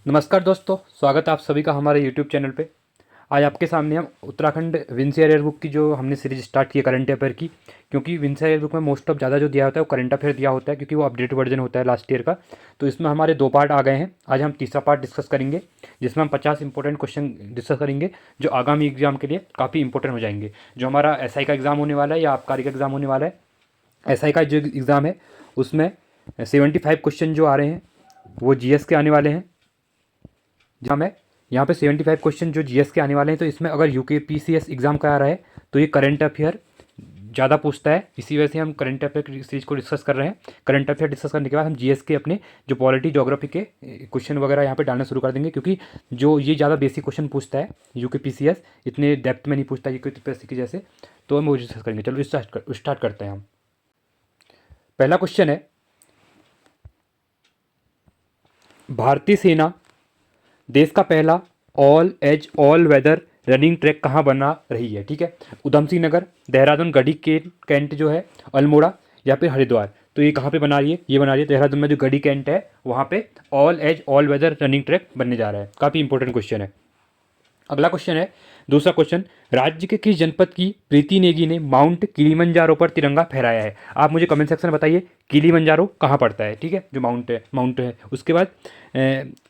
नमस्कार दोस्तों, स्वागत है आप सभी का हमारे यूट्यूब चैनल पे। आज आपके सामने हम उत्तराखंड विंसेयर एयर बुक की जो हमने सीरीज स्टार्ट की है करंट अफेयर की, क्योंकि विंसेयर एयर बुक में मोस्ट ऑफ ज़्यादा जो दिया होता है वो करंट अफेयर दिया होता है, क्योंकि वो अपडेट वर्जन होता है लास्ट ईयर का। तो इसमें हमारे 2 पार्ट आ गए हैं। आज हम तीसरा पार्ट डिस्कस करेंगे, जिसमें हम 50 इंपॉर्टेंट क्वेश्चन डिस्कस करेंगे जो आगामी एग्जाम के लिए काफ़ी इंपॉर्टेंट हो जाएंगे। जो हमारा एसआई का एग्ज़ाम होने वाला है या आबकारी का एग्ज़ाम होने वाला है, एसआई का जो एग्ज़ाम है उसमें 75 क्वेश्चन जो आ रहे हैं वो जीएस के आने वाले हैं। जहाँ मैं यहाँ पे 75 क्वेश्चन जो जीएस के आने वाले हैं, तो इसमें अगर यूकेपीसीएस एग्ज़ाम का आ रहा है तो ये करंट अफेयर ज़्यादा पूछता है। इसी वजह से हम करंट अफेयर की सीरीज को डिस्कस कर रहे हैं। करंट अफेयर डिस्कस करने के बाद हम जीएस के अपने जो पॉलिटी ज्योग्राफी के क्वेश्चन वगैरह यहाँ पे डालना शुरू कर देंगे, क्योंकि जो ये ज़्यादा बेसिक क्वेश्चन पूछता है यूकेपीसीएस, इतने डेप्थ में नहीं पूछता यूकेपीएससी की जैसे। तो हम वो डिस्कस करेंगे। चलो स्टार्ट करते हैं हम। पहला क्वेश्चन है, भारतीय सेना देश का पहला all age all weather running track कहाँ बना रही है? ठीक है, उधम सिंह नगर, देहरादून, गढ़ी कैंट जो है, अल्मोड़ा या फिर हरिद्वार। तो ये कहाँ पे बना रही है? ये बना रही है देहरादून में जो गढ़ी कैंट है वहाँ पे all age all weather running track बनने जा रहा है। काफ़ी इंपॉर्टेंट क्वेश्चन है। अगला क्वेश्चन है, दूसरा क्वेश्चन, राज्य के किस जनपद की प्रीति नेगी ने माउंट किलिमंजारो पर तिरंगा फहराया है? आप मुझे कमेंट सेक्शन में बताइए किलिमंजारो कहाँ पड़ता है। ठीक है, जो माउंट है। उसके बाद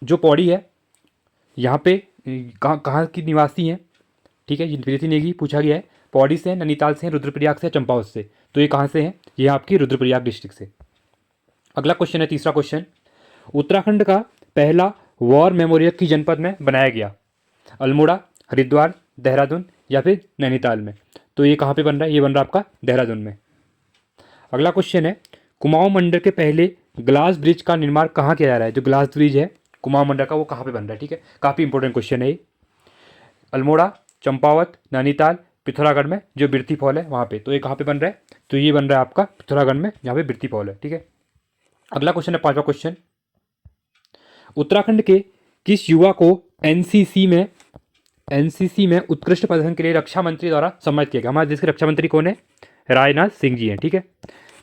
जो पौड़ी है यहाँ पे कहाँ कहाँ की निवासी हैं? ठीक है, ये प्रीति नेगी पूछा गया है। पौड़ी से, नैनीताल से, रुद्रप्रयाग से, चंपावत से। तो ये कहाँ से हैं? ये आपकी रुद्रप्रयाग डिस्ट्रिक्ट से। अगला क्वेश्चन है, तीसरा क्वेश्चन, उत्तराखंड का पहला वॉर मेमोरियल किस जनपद में बनाया गया? अल्मोड़ा, हरिद्वार, देहरादून या फिर नैनीताल में। तो ये कहाँ पे बन रहा है? ये बन रहा है आपका देहरादून में। अगला क्वेश्चन है, कुमाऊं मंडल के पहले ग्लास ब्रिज का निर्माण कहाँ किया जा रहा है? जो ग्लास ब्रिज है कुमाऊं मंडल का, वो कहाँ पे बन रहा है? ठीक है, काफ़ी इंपॉर्टेंट क्वेश्चन है ये। अल्मोड़ा, चंपावत, नैनीताल, पिथौरागढ़ में जो बिरती फॉल है वहाँ पे। तो ये कहाँ पे बन रहा है? तो ये बन रहा है आपका पिथौरागढ़ में, जहाँ पे बिरती फॉल है। ठीक है। अगला क्वेश्चन है, पांचवा क्वेश्चन, उत्तराखंड के किस युवा को एनसीसी में उत्कृष्ट प्रदर्शन के लिए रक्षा मंत्री द्वारा सम्मानित किया गया? हमारे देश के रक्षा मंत्री कौन है? राजनाथ सिंह जी हैं। ठीक है,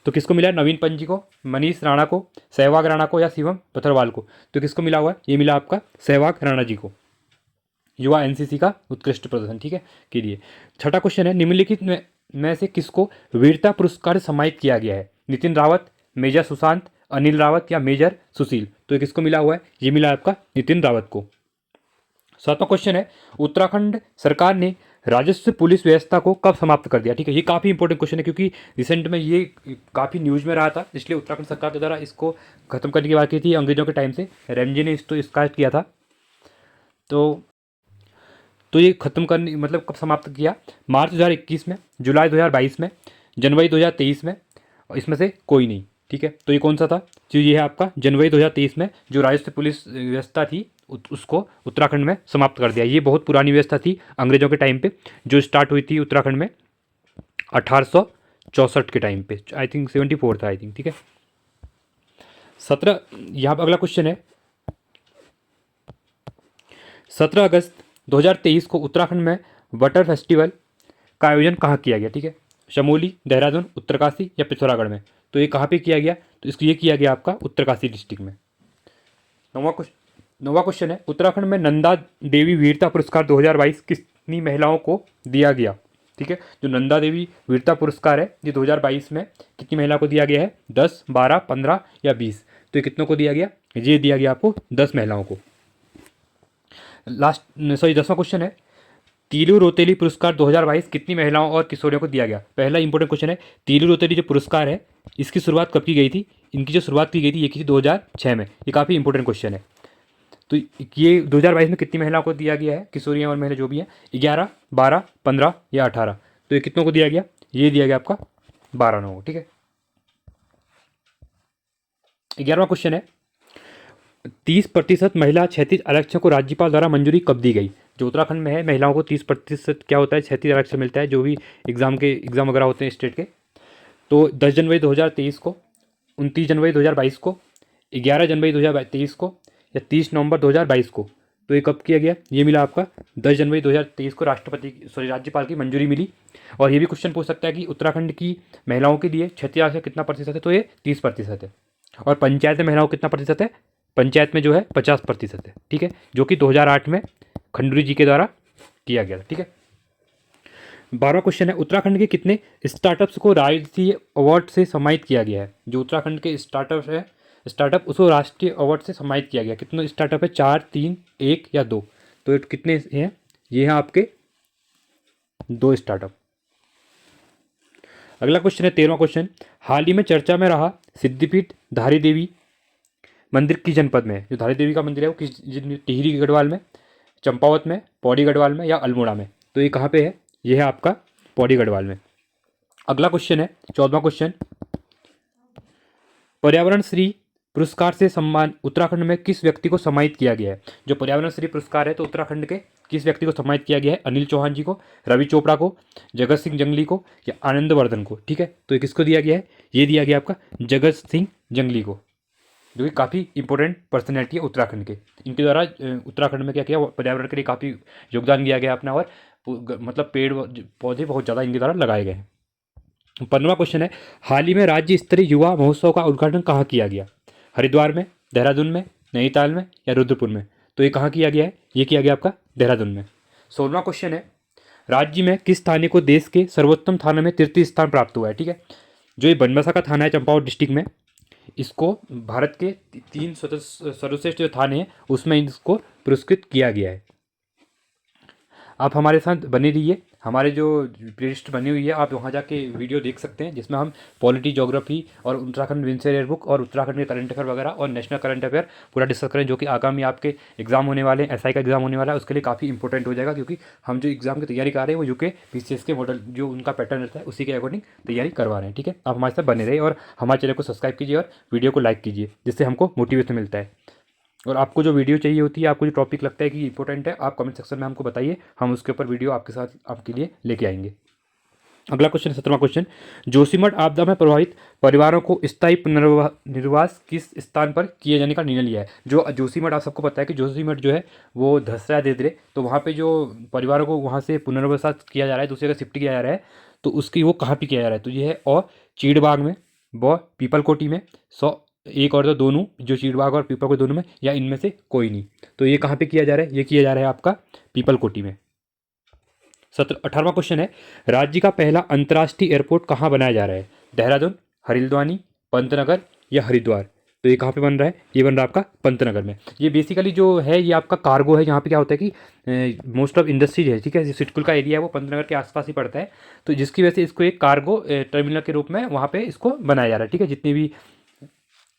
तो किसको मिला है? नवीन पंजी को, मनीष राणा को, सहवाग राणा को या शिवम पथरवाल को? तो किसको मिला हुआ है? ये मिला आपका सहवाग राणा जी को, युवा एनसीसी का उत्कृष्ट प्रदर्शन। ठीक है, के लिए। छठा क्वेश्चन है, निम्नलिखित में से किसको वीरता पुरस्कार से सम्मानित किया गया है? नितिन रावत, मेजर सुशांत, अनिल रावत या मेजर सुशील? तो ये किसको मिला हुआ है? ये मिला आपका नितिन रावत को। सातवां क्वेश्चन है, उत्तराखंड सरकार ने राजस्व पुलिस व्यवस्था को कब समाप्त कर दिया? ठीक है, ये काफ़ी इंपॉर्टेंट क्वेश्चन है, क्योंकि रिसेंट में ये काफ़ी न्यूज़ में रहा था, इसलिए उत्तराखंड सरकार के द्वारा इसको खत्म करने की बात की थी अंग्रेजों के टाइम से। रेमजी ने इसको स्टार्ट किया था। तो ये खत्म करने मतलब कब समाप्त किया? मार्च 2021 में, जुलाई 2022 में, जनवरी 2023 में, और इसमें से कोई नहीं। ठीक है, तो ये कौन सा था? जो ये है आपका जनवरी 2023 में जो राजस्व पुलिस व्यवस्था थी उसको उत्तराखंड में समाप्त कर दिया। ये बहुत पुरानी व्यवस्था थी अंग्रेजों के टाइम पे, जो स्टार्ट हुई थी उत्तराखंड में 1864 के टाइम पे। आई थिंक 74 था, आई थिंक। ठीक है, 17, यहाँ पर अगला क्वेश्चन है, 17 अगस्त 2023 को उत्तराखंड में वाटर फेस्टिवल का आयोजन कहाँ किया गया? ठीक है, चमोली, देहरादून, उत्तरकाशी या पिथौरागढ़ में? तो ये कहाँ पे किया गया? तो इसको ये किया गया आपका उत्तरकाशी डिस्ट्रिक्ट में। नौवा क्वेश्चन है, उत्तराखंड में नंदा देवी वीरता पुरस्कार 2022 कितनी महिलाओं को दिया गया? ठीक है, जो नंदा देवी वीरता पुरस्कार है ये 2022 में कितनी महिलाओं को दिया गया है? 10, 12, 15 या 20? तो ये कितनों को दिया गया? ये दिया गया आपको 10 महिलाओं को। लास्ट, सॉरी, 10वां क्वेश्चन है, तीलू रोतेली पुरस्कार 2022 कितनी महिलाओं और किशोरियों को दिया गया? पहला इंपॉर्टेंट क्वेश्चन है, तीलू रोतेली जो पुरस्कार है इसकी शुरुआत कब की गई थी? इनकी जो शुरुआत की गई थी ये की थी 2006 में। ये काफ़ी इंपॉर्टेंट क्वेश्चन है। तो ये 2022 में कितनी महिलाओं को दिया गया है, किशोरियाँ और महिला जो भी हैं? 11, 12, 15 या 18? तो ये कितनों को दिया गया? ये दिया गया आपका 12 लोगों को। ठीक है, 11वां क्वेश्चन है, 30% महिला क्षैतिज आरक्षण को राज्यपाल द्वारा मंजूरी कब दी गई? जो उत्तराखंड में है महिलाओं को 30% क्या होता है? क्षैतिज आरक्षण मिलता है, जो भी एग्ज़ाम वगैरह होते हैं स्टेट के। तो 10 जनवरी 2023 को, 29 जनवरी 2022 को, 11 जनवरी 2023 को या 30 नवंबर 2022 को? तो ये कब किया गया? ये मिला आपका 10 जनवरी 2023 को राज्यपाल की मंजूरी मिली। और ये भी क्वेश्चन पूछ सकता है कि उत्तराखंड की महिलाओं के लिए क्षैतिज आरक्षण कितना प्रतिशत है? तो ये 30% है। और पंचायत में महिलाओं को कितना प्रतिशत है? पंचायत में जो है 50% है, ठीक है, जो कि 2008 में खंडूरी जी के द्वारा किया गया था, ठीक है। 12वां क्वेश्चन है, उत्तराखंड के कितने स्टार्टअप्स को राष्ट्रीय अवार्ड से सम्मानित किया गया है? जो उत्तराखंड के स्टार्टअप उसको राष्ट्रीय अवार्ड से सम्मानित किया गया, कितने स्टार्टअप है? 4, 3, 1 या 2? तो ये कितने हैं? ये हैं आपके 2 स्टार्टअप। अगला क्वेश्चन है 13वां क्वेश्चन, हाल ही में चर्चा में रहा सिद्धिपीठ धारी देवी मंदिर किस जनपद में है? जो धारी देवी का मंदिर है वो किस टिहरी गढ़वाल में, चंपावत में, पौड़ी गढ़वाल में या अल्मोड़ा में? तो ये कहाँ पे है? ये है आपका पौड़ी गढ़वाल में। अगला क्वेश्चन है 14वां क्वेश्चन, पर्यावरण श्री पुरस्कार से सम्मान उत्तराखंड में किस व्यक्ति को सम्मानित किया गया है? जो पर्यावरण श्री पुरस्कार है तो उत्तराखंड के किस व्यक्ति को सम्मानित किया गया है? अनिल चौहान जी को, रवि चोपड़ा को, जगत सिंह जंगली को या आनंद वर्धन को, ठीक है। तो ये किसको दिया गया है? ये दिया गया आपका जगत सिंह जंगली को, जो कि काफ़ी इंपॉर्टेंट पर्सनैलिटी है उत्तराखंड के। इनके द्वारा उत्तराखंड में क्या किया, पर्यावरण के लिए काफ़ी योगदान दिया गया अपना, और मतलब पेड़ पौधे बहुत ज़्यादा इनके द्वारा लगाए गए हैं। 15वां क्वेश्चन है, हाल ही में राज्य स्तरीय युवा महोत्सव का उद्घाटन कहाँ किया गया? हरिद्वार में, देहरादून में, नैनीताल में या रुद्रपुर में? तो ये कहाँ किया गया है? ये किया गया आपका देहरादून में। 16वां क्वेश्चन है, राज्य में किस थाने को देश के सर्वोत्तम थाने में तृतीय स्थान प्राप्त हुआ है? ठीक है, जो ये बनबसा का थाना है चंपावत डिस्ट्रिक्ट में, इसको भारत के 3 सर्वश्रेष्ठ जो थाने हैं उसमें इसको पुरस्कृत किया गया है। आप हमारे साथ बने रहिए, हमारे जो प्लेलिस्ट बनी हुई है आप वहाँ जाके वीडियो देख सकते हैं, जिसमें हम पॉलिटी, ज्योग्राफी और उत्तराखंड विंसेर एयर बुक और उत्तराखंड के करंट अफेयर वगैरह और नेशनल करंट अफेयर पूरा डिस्कस करें, जो कि आगामी आपके एग्जाम होने वाले हैं, एसआई का एग्जाम होने वाला है, उसके लिए काफ़ी इंपॉर्टेंट हो जाएगा, क्योंकि हम जो एग्जाम की तैयारी कर रहे हैं वो यूके पीसीएस के मॉडल जो उनका पैटर्न रहता है उसी के अकॉर्डिंग तैयारी करवा रहे हैं, ठीक है। आप हमारे साथ बने रहिए और हमारे चैनल को सब्सक्राइब कीजिए और वीडियो को लाइक कीजिए, जिससे हमको मोटिवेशन मिलता है। और आपको जो वीडियो चाहिए होती है, आपको जो टॉपिक लगता है कि इंपॉर्टेंट है, आप कमेंट सेक्शन में हमको बताइए, हम उसके ऊपर वीडियो आपके साथ आपके लिए लेके आएंगे। अगला क्वेश्चन 17वां क्वेश्चन, जोशीमठ आपदा में प्रभावित परिवारों को स्थायी पुनर्वास किस स्थान पर किए जाने का निर्णय लिया है? जो जोशीमठ, आप सबको पता है कि जोशीमठ जो है वो धस रहा है धीरे धीरे, तो वहाँ पे जो परिवारों को वहाँ से पुनर्वास किया जा रहा है, दूसरी जगह शिफ्ट किया जा रहा है, तो उसकी वो कहाँ पर किया जा रहा है? तो ये है और चीड़बाग में, व पीपलकोटी में, एक और तो दोनों, जो चीड़बाग और पीपल को दोनों में, या इनमें से कोई नहीं। तो ये कहाँ पे किया जा रहा है? ये किया जा रहा है आपका पीपलकोटी में। 18वां क्वेश्चन है, राज्य का पहला अंतर्राष्ट्रीय एयरपोर्ट कहाँ बनाया जा रहा है? देहरादून, हरिद्वानी, पंतनगर या हरिद्वार? तो ये कहाँ पे बन रहा है? ये बन रहा है आपका पंतनगर में। ये बेसिकली जो है ये आपका कार्गो है, यहाँ पे क्या होता है कि मोस्ट ऑफ इंडस्ट्रीज है, ठीक है, सिटकुल का एरिया है वो पंतनगर के आसपास ही पड़ता है, तो जिसकी वजह से इसको एक कार्गो टर्मिनल के रूप में वहाँ पे इसको बनाया जा रहा है, ठीक है। जितनी भी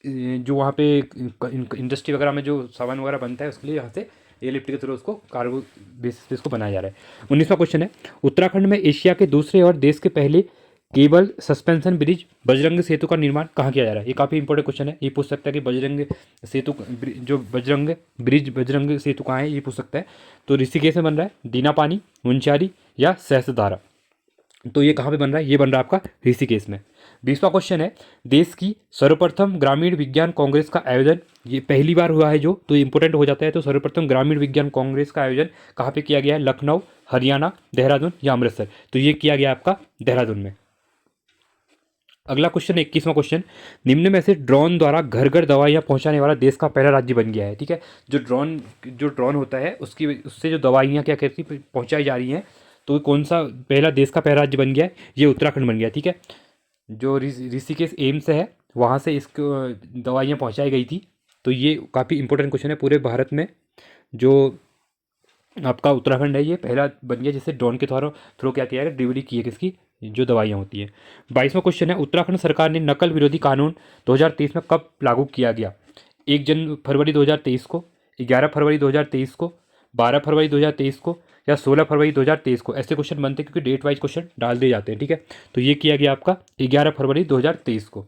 जो वहाँ पे इंडस्ट्री वगैरह में जो सामान वगैरह बनता है उसके लिए यहाँ से एयरलिफ्ट के थ्रू उसको कार्गो बेसिस पे इसको बनाया जा रहा है। 19वां क्वेश्चन है, उत्तराखंड में एशिया के दूसरे और देश के पहले केबल सस्पेंशन ब्रिज बजरंग सेतु का निर्माण कहाँ किया जा रहा है? ये काफ़ी इंपॉर्टेंट क्वेश्चन है, ये पूछ सकता है कि बजरंग सेतु जो बजरंग सेतु कहाँ है, ये पूछ सकता है। तो ऋषिकेश में बन रहा है, दीनापानी, मुंशियारी या सहस्त्रधारा? तो ये कहाँ पे बन रहा है? ये बन रहा है आपका ऋषिकेश में। 20वां क्वेश्चन है, देश की सर्वप्रथम ग्रामीण विज्ञान कांग्रेस का आयोजन, ये पहली बार हुआ है जो, तो इंपॉर्टेंट हो जाता है, तो सर्वप्रथम ग्रामीण विज्ञान कांग्रेस का आयोजन कहाँ पे किया गया है? लखनऊ, हरियाणा, देहरादून या अमृतसर? तो ये किया गया आपका देहरादून में। अगला क्वेश्चन 21वां क्वेश्चन, निम्न में से ड्रोन द्वारा घर घर दवाइयाँ पहुँचाने वाला देश का पहला राज्य बन गया है, ठीक है। जो ड्रोन होता है उससे जो दवाइयाँ क्या कहती पहुँचाई जा रही हैं, तो कौन सा पहला देश का पहला राज्य बन गया है? ये उत्तराखंड बन गया, ठीक है। जो ऋषिकेश एम्स है वहाँ से इसको दवाइयाँ पहुँचाई गई थी, तो ये काफ़ी इंपॉर्टेंट क्वेश्चन है। पूरे भारत में जो आपका उत्तराखंड है ये पहला बन गया जिससे ड्रोन के थ्रू क्या किया है, डिलीवरी की है किसकी, जो दवाइयाँ होती हैं। 22वां क्वेश्चन है, उत्तराखंड सरकार ने नकल विरोधी कानून 2023 में कब लागू किया गया? 1 फरवरी 2023 को, 11 फरवरी 2023 को, 12 फरवरी 2023 को या 16 फरवरी 2023 को? ऐसे क्वेश्चन बनते हैं क्योंकि डेट वाइज क्वेश्चन डाल दिए जाते हैं, ठीक है। तो ये किया गया आपका 11 फरवरी 2023 को।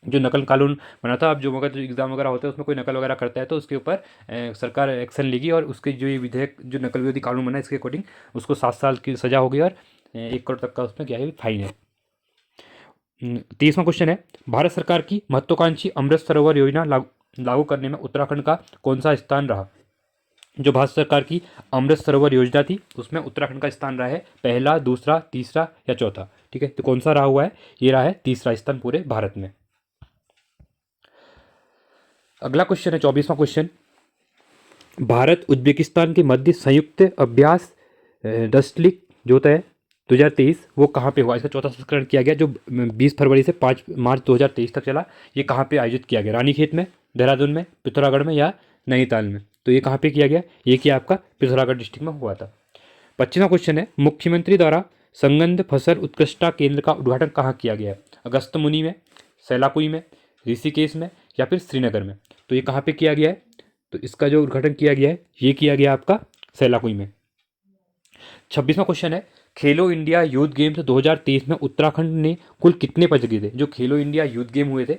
जो नकल कानून बना था, अब जो अगर जो एग्ज़ाम वगैरह होता है उसमें कोई नकल वगैरह करता है तो उसके ऊपर सरकार एक्शन लेगी, और उसके जो ये विधेयक जो नकल विरोधी कानून बना है इसके अकॉर्डिंग उसको 7 साल की सज़ा होगी और 1 करोड़ तक का उसमें क्या है, फाइन है। 30वां क्वेश्चन है, भारत सरकार की महत्वाकांक्षी अमृत सरोवर योजना लागू करने में उत्तराखंड का कौन सा स्थान रहा? जो भारत सरकार की अमृत सरोवर योजना थी उसमें उत्तराखंड का स्थान रहा है पहला, दूसरा, तीसरा या चौथा, ठीक है। तो कौन सा रहा हुआ है? ये रहा है तीसरा स्थान पूरे भारत में। अगला क्वेश्चन है 24वां क्वेश्चन, भारत उज्बेकिस्तान के मध्य संयुक्त अभ्यास दस्तलिक जो होता है 2023 वो कहाँ पे हुआ? इसका चौथा संस्करण किया गया जो 20 फरवरी से 5 मार्च 2023 तक चला। ये कहाँ पे आयोजित किया गया? रानीखेत में, देहरादून में, पिथौरागढ़ में या नैनीताल में? तो ये कहाँ पे किया गया? ये किया आपका पिथौरागढ़ डिस्ट्रिक्ट में हुआ था। 25वां क्वेश्चन है, मुख्यमंत्री द्वारा संगंध फसल उत्कृष्टता केंद्र का उद्घाटन कहाँ किया गया है? अगस्त्यमुनि में, सैलाकुई में, ऋषिकेश में या फिर श्रीनगर में? तो ये कहाँ पे किया गया है? तो इसका जो उद्घाटन किया गया है ये किया गया आपका सैलाकुई में। 26वां क्वेश्चन है, खेलो इंडिया यूथ गेम्स 2023 में उत्तराखंड ने कुल कितने पदक जीते? जो खेलो इंडिया यूथ गेम हुए थे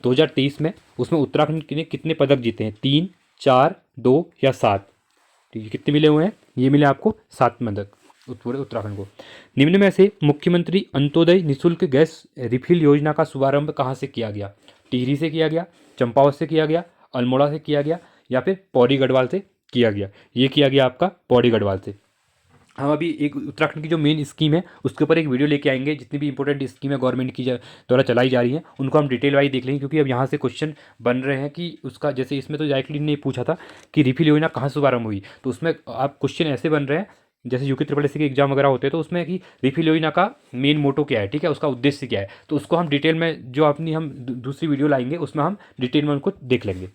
2023 में, उसमें उत्तराखंड ने कितने पदक जीते हैं? 3, 4, 2 या 7? तो ये कितने मिले हुए हैं? ये मिले आपको 7 पदक पूरे उत्तराखंड को। निम्न में से मुख्यमंत्री अंत्योदय निःशुल्क गैस रिफिल योजना का शुभारंभ कहाँ से किया गया? टिहरी से किया गया, चंपावत से किया गया, अल्मोड़ा से किया गया या फिर पौड़ी गढ़वाल से किया गया? ये किया गया आपका पौड़ी गढ़वाल से। हम अभी एक उत्तराखंड की जो मेन स्कीम है उसके ऊपर एक वीडियो लेके आएंगे, जितनी भी इंपॉर्टेंट स्कीम है गवर्नमेंट की द्वारा चलाई जा रही है उनको हम डिटेल वाइज देख लेंगे, क्योंकि अब यहाँ से क्वेश्चन बन रहे हैं कि उसका, जैसे इसमें तो डायरेक्टली ने पूछा था कि रिफिल योजना कहाँ शुभारंभ हुई, तो उसमें आप क्वेश्चन ऐसे बन रहे हैं जैसे यूके ट्रिपल एस के एग्जाम वगैरह होते हैं तो उसमें कि रिफिल योजना का मेन मोटो क्या है, ठीक है, उसका उद्देश्य क्या है, तो उसको हम डिटेल में जो अपनी हम दूसरी वीडियो लाएंगे उसमें हम डिटेल में उनको देख लेंगे।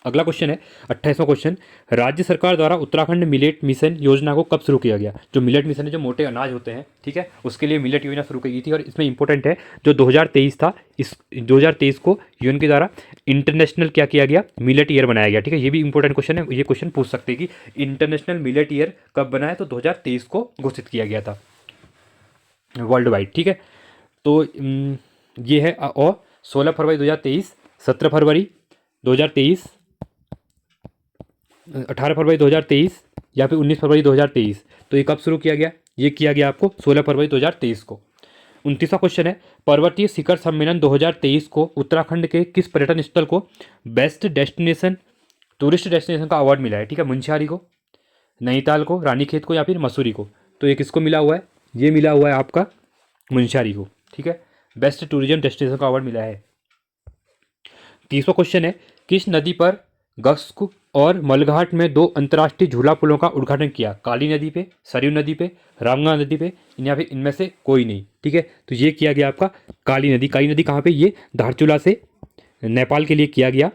अगला क्वेश्चन है 28वां क्वेश्चन, राज्य सरकार द्वारा उत्तराखंड मिलेट मिशन योजना को कब शुरू किया गया? जो मिलेट मिशन है, जो मोटे अनाज होते हैं, ठीक है, उसके लिए मिलेट योजना शुरू की गई थी। और इसमें इंपॉर्टेंट है जो 2023 था, इस 2023 को यूएन के द्वारा इंटरनेशनल क्या किया गया? मिलेट ईयर बनाया गया, ठीक है। ये भी इंपॉर्टेंट क्वेश्चन है, ये क्वेश्चन पूछ सकते हैं कि इंटरनेशनल मिलेट ईयर कब बना है? तो 2023 को घोषित किया गया था वर्ल्ड वाइड, ठीक है। तो ये है, और 16 फरवरी 2023, 17 फरवरी 2023, 18 फरवरी 2023 या फिर 19 फरवरी 2023? तो ये कब शुरू किया गया? ये किया गया आपको 16 फरवरी 2023 को। 29वां क्वेश्चन है, पर्वतीय शिखर सम्मेलन 2023 को उत्तराखंड के किस पर्यटन स्थल को बेस्ट डेस्टिनेशन, टूरिस्ट डेस्टिनेशन का अवार्ड मिला है? ठीक है, मुंशियारी को, नैनीताल को, रानीखेत को या फिर मसूरी को? तो ये किसको मिला हुआ है? ये मिला हुआ है आपका मुंशियारी को, ठीक है, बेस्ट टूरिज्म डेस्टिनेशन का अवार्ड मिला है। 30वां क्वेश्चन है, किस नदी पर गस्क और मलघाट में 2 अंतर्राष्ट्रीय झूला पुलों का उद्घाटन किया? काली नदी पे, सरयू नदी पे, रामगंगा नदी पे या फिर इनमें से कोई नहीं, ठीक है। तो ये किया गया आपका काली नदी। काली नदी कहाँ पे? ये धारचूला से नेपाल के लिए किया गया,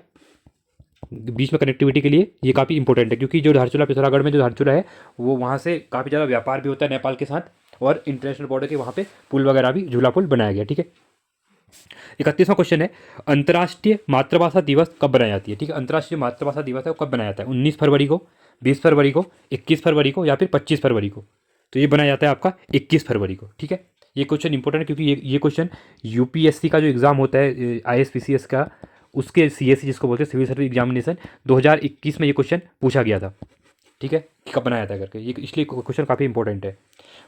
बीच में कनेक्टिविटी के लिए ये काफ़ी इंपॉर्टेंट है, क्योंकि जो धारचूला पिथौरागढ़ में जो धारचूला है वो वहाँ से काफ़ी ज़्यादा व्यापार भी होता है नेपाल के साथ, और इंटरनेशनल बॉर्डर के वहाँ पे पुल वगैरह भी, झूला पुल बनाया गया, ठीक है। 31वां क्वेश्चन है, अंतर्राष्ट्रीय मातृभाषा दिवस कब बनाई जाती है? ठीक है, अंतर्राष्ट्रीय मातृभाषा दिवस है वो कब बनाया जाता है? 19 फरवरी को, 20 फरवरी को, 21 फरवरी को या फिर 25 फरवरी को? तो ये बनाया जाता है आपका 21 फरवरी को, ठीक है। ये क्वेश्चन इंपॉर्टेंट है क्योंकि ये क्वेश्चन यूपीएससी का जो एग्ज़ाम होता है आईएसपीसीएस का, उसके सीएससी जिसको बोलते हैं सिविल सर्विस एग्जामिनेशन, 2021 में ये क्वेश्चन पूछा गया था, ठीक है, कि कब बनाया था करके, ये इसलिए क्वेश्चन काफ़ी इंपॉर्टेंट है।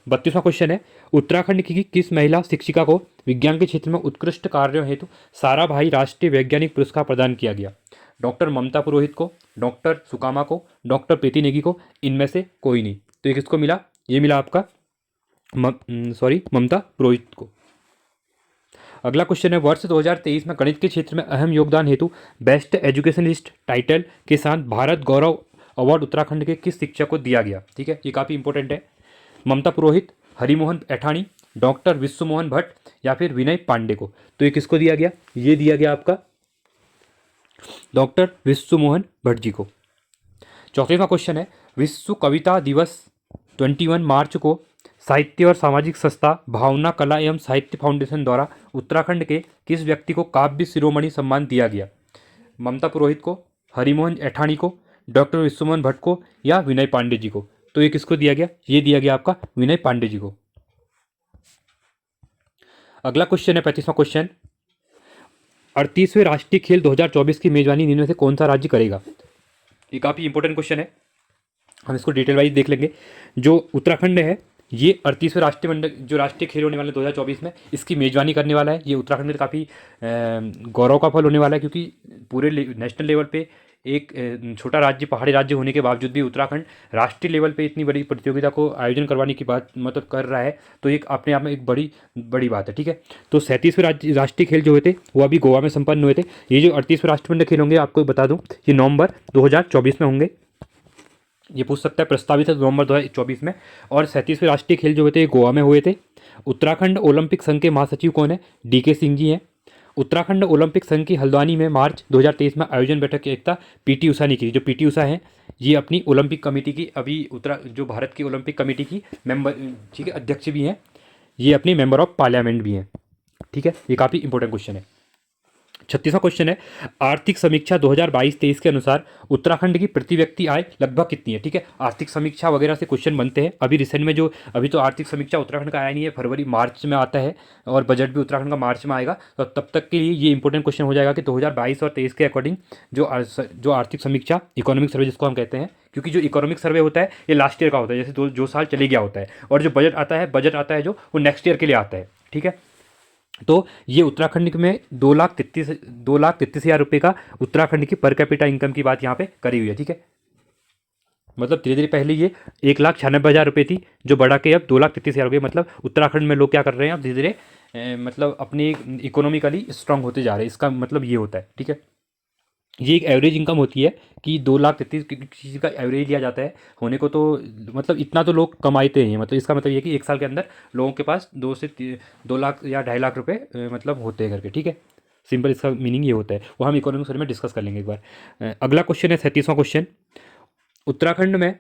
32वां क्वेश्चन है, उत्तराखंड की किस महिला शिक्षिका को विज्ञान के क्षेत्र में उत्कृष्ट कार्यों हेतु साराभाई राष्ट्रीय वैज्ञानिक पुरस्कार प्रदान किया गया? डॉक्टर ममता पुरोहित को, डॉक्टर सुकामा को, डॉक्टर प्रीति नेगी को, इनमें से कोई नहीं? तो ये किसको मिला? ये मिला आपका ममता पुरोहित को। अगला क्वेश्चन है, वर्ष 2023 में गणित के क्षेत्र में अहम योगदान हेतु बेस्ट एजुकेशनिस्ट टाइटल के साथ भारत गौरव अवार्ड उत्तराखंड के किस शिक्षक को दिया गया? ठीक है, ये काफ़ी इंपॉर्टेंट है। ममता पुरोहित, हरिमोहन ऐठानी, डॉक्टर विश्वमोहन भट्ट या फिर विनय पांडे को? तो ये किसको दिया गया? ये दिया गया आपका डॉक्टर विश्वमोहन भट्ट जी को। 34वां क्वेश्चन है, विश्व कविता दिवस 21 मार्च को साहित्य और सामाजिक संस्था भावना कला एवं साहित्य फाउंडेशन द्वारा उत्तराखंड के किस व्यक्ति को काव्य शिरोमणि सम्मान दिया गया? ममता पुरोहित को, हरिमोहन ऐठानी को, डॉक्टर विश्वमोहन भट्ट को या विनय पांडे जी को? तो ये किसको दिया गया? ये दिया गया आपका विनय पांडे जी को। अगला क्वेश्चन है 35वां क्वेश्चन, 38वें राष्ट्रीय खेल 2024 की मेजबानी निम्न में से कौन सा राज्य करेगा? ये काफ़ी इंपॉर्टेंट क्वेश्चन है, हम इसको डिटेल वाइज देख लेंगे। जो उत्तराखंड है ये 38वें राष्ट्रीय मंडल जो राष्ट्रीय खेल होने वाले 2024 में, इसकी मेजबानी करने वाला है। ये उत्तराखंड में काफ़ी गौरव का फल होने वाला है, क्योंकि पूरे नेशनल लेवल पे एक छोटा राज्य, पहाड़ी राज्य होने के बावजूद भी उत्तराखंड राष्ट्रीय लेवल पे इतनी बड़ी प्रतियोगिता को आयोजन करवाने की बात मतलब कर रहा है, तो एक अपने आप में एक बड़ी बड़ी बात है, ठीक है। तो 37वें राष्ट्रीय खेल जो हुए थे वो अभी गोवा में संपन्न हुए थे। ये जो 38वें राष्ट्रमंडल खेल होंगे, आपको बता दूं, ये नवंबर 2024 में होंगे। ये पूछ सकता है, प्रस्तावित है नवंबर 2024 में। और 37वें राष्ट्रीय खेल जो हुए थे गोवा में हुए थे। उत्तराखंड ओलंपिक संघ के महासचिव कौन है? DK सिंह जी हैं। उत्तराखंड ओलंपिक संघ की हल्द्वानी में मार्च 2023 में आयोजन बैठक की एकता PT उषा ने की। जो PT उषा हैं, ये अपनी ओलंपिक कमेटी की अभी जो भारत की ओलंपिक कमेटी की मेंबर, ठीक है, अध्यक्ष भी हैं। ये अपनी मेंबर ऑफ पार्लियामेंट भी हैं, ठीक है। ये काफ़ी इंपॉर्टेंट क्वेश्चन है। 36वां क्वेश्चन है, आर्थिक समीक्षा 2022-23 के अनुसार उत्तराखंड की प्रति व्यक्ति आय लगभग कितनी है? ठीक है, आर्थिक समीक्षा वगैरह से क्वेश्चन बनते हैं। अभी रिसेंट में जो अभी तो आर्थिक समीक्षा उत्तराखंड का आया नहीं है, फरवरी मार्च में आता है, और बजट भी उत्तराखंड का मार्च में आएगा। तो तब तक के लिए ये इंपॉर्टेंट क्वेश्चन हो जाएगा कि 2022 और 23 के अकॉर्डिंग जो आर्थिक समीक्षा, इकोनॉमिक सर्वे जिसको हम कहते हैं, क्योंकि जो इकोनॉमिक सर्वे होता है ये लास्ट ईयर का होता है, जैसे जो साल चले गया होता है। और जो बजट आता है जो वो नेक्स्ट ईयर के लिए आता है, ठीक है। तो ये उत्तराखंड में 2,33,000 रुपये का उत्तराखंड की पर कैपिटा इनकम की बात यहाँ पे करी हुई है, ठीक है। मतलब धीरे धीरे पहले ये 1,96,000 रुपये थी, जो बढ़ा के अब 2,33,000 रुपये। मतलब उत्तराखंड में लोग क्या कर रहे हैं अब धीरे धीरे मतलब अपनी इकोनॉमिकली स्ट्रांग होते जा रहे हैं, इसका मतलब ये होता है, ठीक है। ये एक एवरेज इनकम होती है कि 2,33,000 किसी का एवरेज लिया जाता है होने को, तो मतलब इतना तो लोग कमाते हैं। मतलब इसका मतलब ये कि एक साल के अंदर लोगों के पास 2 लाख या 2.5 लाख रुपए मतलब होते हैं करके, ठीक है। सिंपल इसका मीनिंग ये होता है, वो हम इकोनॉमिक सर्वे में डिस्कस कर लेंगे एक बार। अगला क्वेश्चन है 37वां क्वेश्चन, उत्तराखंड में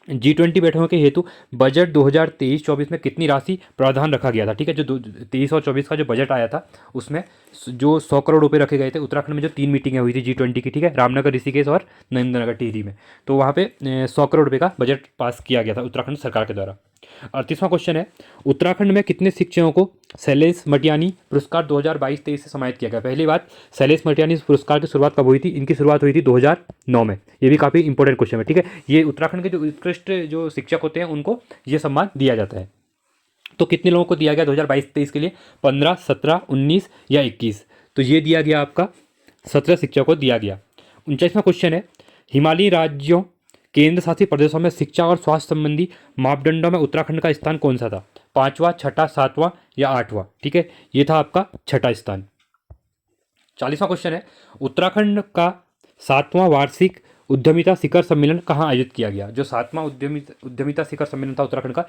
G20 बैठकों के हेतु बजट 2023-24 में कितनी राशि प्रावधान रखा गया था? ठीक है, जो 23 और 24 का जो बजट आया था उसमें जो 100 करोड़ रुपए रखे गए थे। उत्तराखंड में जो 3 मीटिंगें हुई थी G20 की, ठीक है, रामनगर, ऋषिकेश और नरेंद्रनगर टिहरी में, तो वहाँ पे 100 करोड़ रुपये का बजट पास किया गया था उत्तराखंड सरकार के द्वारा। 38वां क्वेश्चन है, उत्तराखंड में कितने शिक्षकों को शैलेश मटियानी पुरस्कार 2022-23 से सम्मानित किया गया? पहली बात, शैलेश मटियानी पुरस्कार की शुरुआत कब हुई थी? इनकी शुरुआत हुई थी 2009 में। ये भी काफ़ी इंपॉर्टेंट क्वेश्चन है, ठीक है। ये उत्तराखंड के जो उत्कृष्ट जो शिक्षक होते हैं उनको ये सम्मान दिया जाता है। तो कितने लोगों को दिया गया 2022-23 के लिए? 15, 17, 19 या 21? तो ये दिया गया आपका 17 शिक्षकों को दिया गया। 39वां क्वेश्चन है, हिमालयी राज्यों केंद्र शासित प्रदेशों में शिक्षा और स्वास्थ्य संबंधी मापदंडों में उत्तराखंड का स्थान कौन सा था? 5वां, 6ठा, 7वां या 8वां? ठीक है, ये था आपका 6ठा स्थान। 40वां क्वेश्चन है, उत्तराखंड का 7वां वार्षिक उद्यमिता शिखर सम्मेलन कहाँ आयोजित किया गया? जो 7वां उद्यमिता शिखर सम्मेलन था उत्तराखंड का,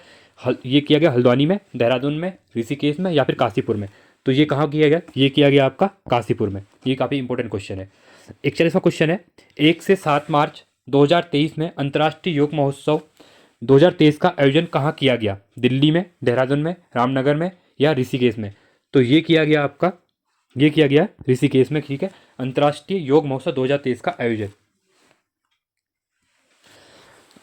ये किया गया हल्द्वानी में, देहरादून में, ऋषिकेश में या फिर काशीपुर में? तो ये कहाँ किया गया? ये किया गया आपका काशीपुर में। ये काफ़ी इंपॉर्टेंट क्वेश्चन है। 41वां क्वेश्चन है, 1 से 7 मार्च 2023 में अंतर्राष्ट्रीय योग महोत्सव 2023 का आयोजन कहाँ किया गया? दिल्ली में, देहरादून में, रामनगर में या ऋषिकेश में? तो ये किया गया आपका, ये किया गया ऋषिकेश में, ठीक है। अंतर्राष्ट्रीय योग महोत्सव 2023 का आयोजन।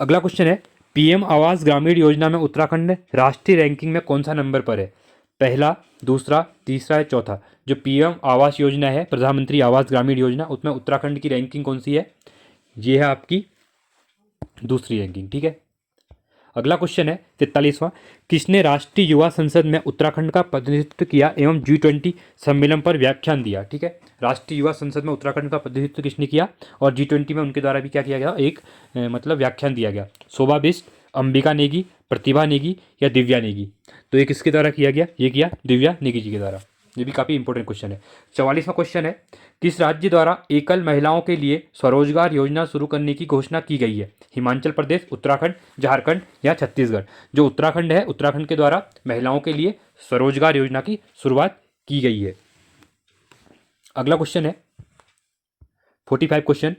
अगला क्वेश्चन है, PM आवास ग्रामीण योजना में उत्तराखंड राष्ट्रीय रैंकिंग में कौन सा नंबर पर है? पहला, दूसरा, तीसरा या चौथा? जो PM आवास योजना है, प्रधानमंत्री आवास ग्रामीण योजना, उसमें उत्तराखंड की रैंकिंग कौन सी है? ये है आपकी दूसरी रैंकिंग, ठीक है। अगला क्वेश्चन है 43वां, किसने राष्ट्रीय युवा संसद में उत्तराखंड का प्रतिनिधित्व किया एवं G20 सम्मेलन पर व्याख्यान दिया? ठीक है, राष्ट्रीय युवा संसद में उत्तराखंड का प्रतिनिधित्व किसने किया और G20 में उनके द्वारा भी क्या किया गया? एक मतलब व्याख्यान दिया गया। शोभा बिष्ट, अंबिका नेगी, प्रतिभा नेगी या दिव्या नेगी? तो ये किसके द्वारा किया गया? ये किया दिव्या नेगी जी के द्वारा। ये भी काफ़ी इंपॉर्टेंट क्वेश्चन है। 44वां क्वेश्चन है, किस राज्य द्वारा एकल महिलाओं के लिए स्वरोजगार योजना शुरू करने की घोषणा की गई है? हिमाचल प्रदेश, उत्तराखंड, झारखंड या छत्तीसगढ़? जो उत्तराखंड है, उत्तराखंड के द्वारा महिलाओं के लिए स्वरोजगार योजना की शुरुआत की गई है। अगला क्वेश्चन है 45 क्वेश्चन,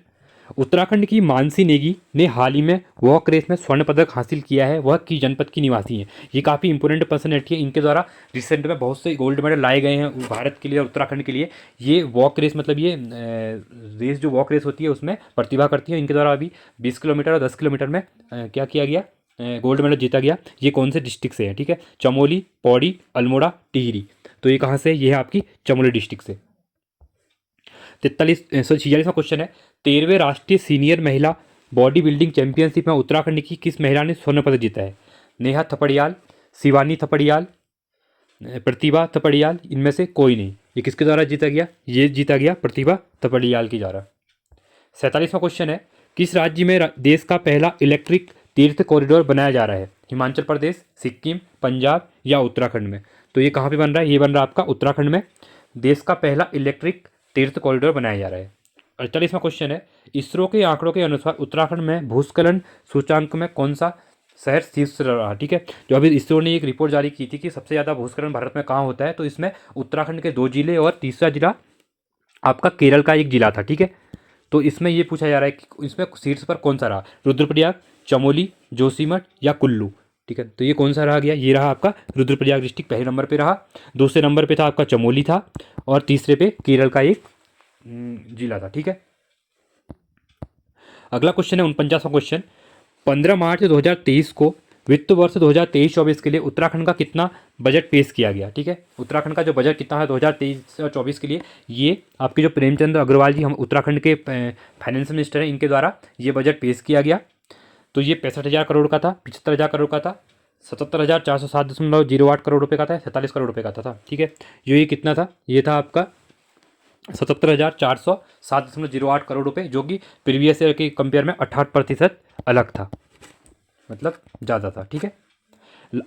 उत्तराखंड की मानसी नेगी ने हाल ही में वॉक रेस में स्वर्ण पदक हासिल किया है, वह किस जनपद की निवासी हैं? ये काफ़ी इंपॉर्टेंट पर्सनैलिटी है, इनके द्वारा रिसेंट में बहुत से गोल्ड मेडल लाए गए हैं भारत के लिए और उत्तराखंड के लिए। ये वॉक रेस मतलब ये रेस जो वॉक रेस होती है उसमें प्रतिभा करती है, इनके द्वारा अभी 20 किलोमीटर और 10 किलोमीटर में क्या किया गया? गोल्ड मेडल जीता गया। ये कौन से डिस्ट्रिक्ट से है? ठीक है, चमोली, पौड़ी, अल्मोड़ा, टिहरी। तो ये कहाँ से? ये है आपकी चमोली डिस्ट्रिक्ट से। 46वां क्वेश्चन है, 13वें राष्ट्रीय सीनियर महिला बॉडी बिल्डिंग चैंपियनशिप में उत्तराखंड की किस महिला ने स्वर्ण पदक जीता है? नेहा थपड़ियाल, शिवानी थपड़ियाल, प्रतिभा थपड़ियाल, इनमें से कोई नहीं। ये किसके द्वारा जीता गया? ये जीता गया प्रतिभा थपड़ियाल के द्वारा। 47वां क्वेश्चन है, किस राज्य में देश का पहला इलेक्ट्रिक तीर्थ कॉरिडोर बनाया जा रहा है? हिमाचल प्रदेश, सिक्किम, पंजाब या उत्तराखंड में? तो ये कहाँ पे बन रहा है? ये बन रहा है आपका उत्तराखंड में। देश का पहला इलेक्ट्रिक तीर्थ कॉरिडोर बनाया जा रहा है। 48वां क्वेश्चन है, इसरो के आंकड़ों के अनुसार उत्तराखंड में भूस्खलन सूचांक में कौन सा शहर शीर्ष पर रहा? ठीक है, जो अभी इसरो ने एक रिपोर्ट जारी की थी कि सबसे ज़्यादा भूस्खलन भारत में कहाँ होता है, तो इसमें उत्तराखंड के 2 जिले और तीसरा जिला आपका केरल का एक जिला था। ठीक है, तो इसमें ये पूछा जा रहा है कि इसमें शीर्ष पर कौन सा रहा, रुद्रप्रयाग, चमोली, जोशीमठ या कुल्लू? ठीक है, तो ये कौन सा रहा गया? ये रहा आपका रुद्रप्रयाग डिस्ट्रिक्ट पहले नंबर पे रहा, दूसरे नंबर पे था आपका चमोली था, और तीसरे पे केरल का एक जिला था। ठीक है, अगला क्वेश्चन है 49वां क्वेश्चन, 15 मार्च 2023 को वित्त वर्ष 2023-24 के लिए उत्तराखंड का कितना बजट पेश किया गया? ठीक है, उत्तराखंड का जो बजट कितना है 2023 और 24 के लिए, ये आपके जो प्रेमचंद अग्रवाल जी, हम उत्तराखंड के फाइनेंस मिनिस्टर हैं, इनके द्वारा ये बजट पेश किया गया। तो ये 65,000 करोड़ का था, 75,000 करोड़ का था, 77,407.08 करोड़ रुपये का था, 47 करोड़ रुपये का था। ठीक है, ये कितना था? ये था आपका 77,407.08 करोड़ रुपये, जो कि प्रीवियस ईयर के कंपेयर में 68% अलग था, मतलब ज़्यादा था। ठीक है,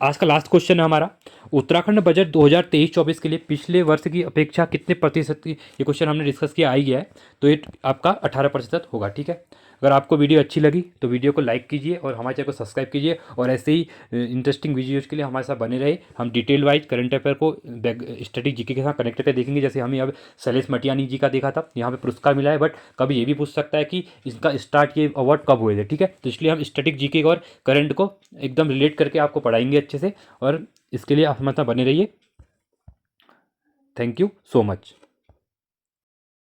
आज का लास्ट क्वेश्चन है हमारा, उत्तराखंड बजट 2023-24 के लिए पिछले वर्ष की अपेक्षा कितने प्रतिशत की, ये क्वेश्चन हमने डिस्कस किया, आई गया है, तो ये आपका 18% होगा। ठीक है, अगर आपको वीडियो अच्छी लगी तो वीडियो को लाइक कीजिए और हमारे चैनल को सब्सक्राइब कीजिए, और ऐसे ही इंटरेस्टिंग वीडियोज़ के लिए हमारे साथ बने रहे। हम डिटेल वाइज करंट अफेयर को स्टडी जीके के साथ कनेक्ट करके देखेंगे। जैसे हमें अब शैलेश मटियानी जी का देखा था, यहाँ पे पुरस्कार मिला है, बट कभी ये भी पूछ सकता है कि इसका स्टार्ट, ये अवार्ड कब हुए थे। ठीक है, तो इसलिए हम स्टैटिक जीके और करंट को एकदम रिलेट करके आपको पढ़ाएंगे अच्छे से, और इसके लिए आप हमारे साथ बने रहिए। Thank you so much.